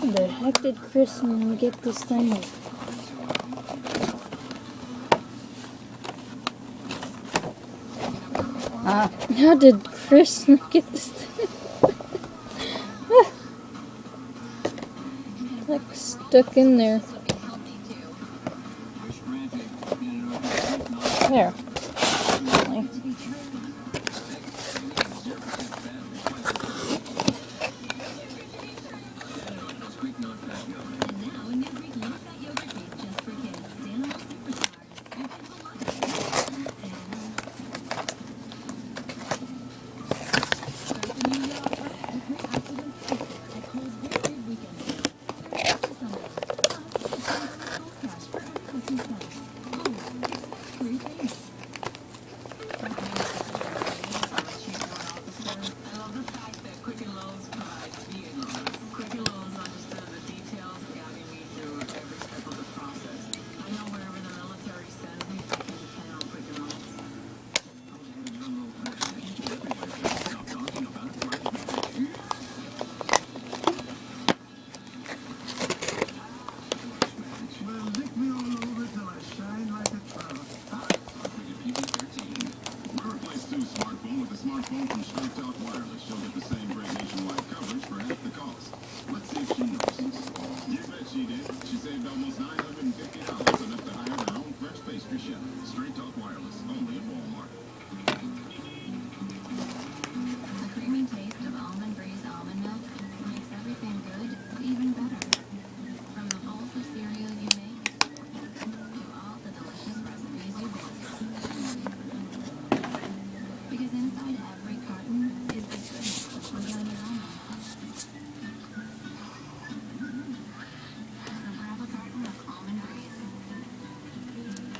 How the heck did Chris get this thing? How did Chris get this thing? Like stuck in there. There. Smartphone from Straight Talk Wireless. She'll get the same great nationwide coverage for half the cost. Let's see if she knows. You bet she did. She saved almost $950 enough to hire her own French pastry chef. Straight Talk Wireless, only at Walmart. The creamy taste of Almond Breeze almond milk makes everything good even better. From the bowls of cereal you make to all the delicious recipes you bake. Because inside every carton is the goodness of Organic almonds. So grab a carton of Almond Breeze.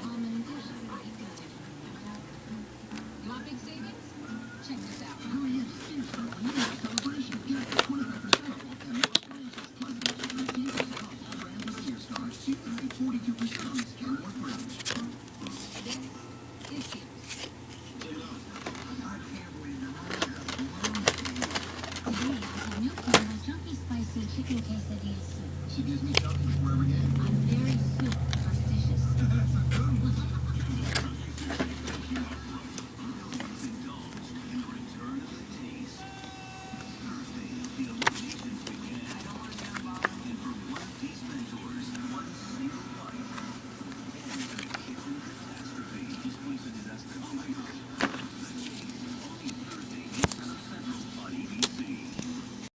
Almond deliciously good. You want big savings? Check this out. Hurry in, Steve's Store. When you make a celebration, get 25% off all Kenwood brands. Plus, get off all brands of Steve's Store. See, 42% on Kenwood brands. It's you. New Campbell Chunky Spicy Chicken Quesadilla soup. She gives me something before every game. I'm very soup superstitious. That's a good one.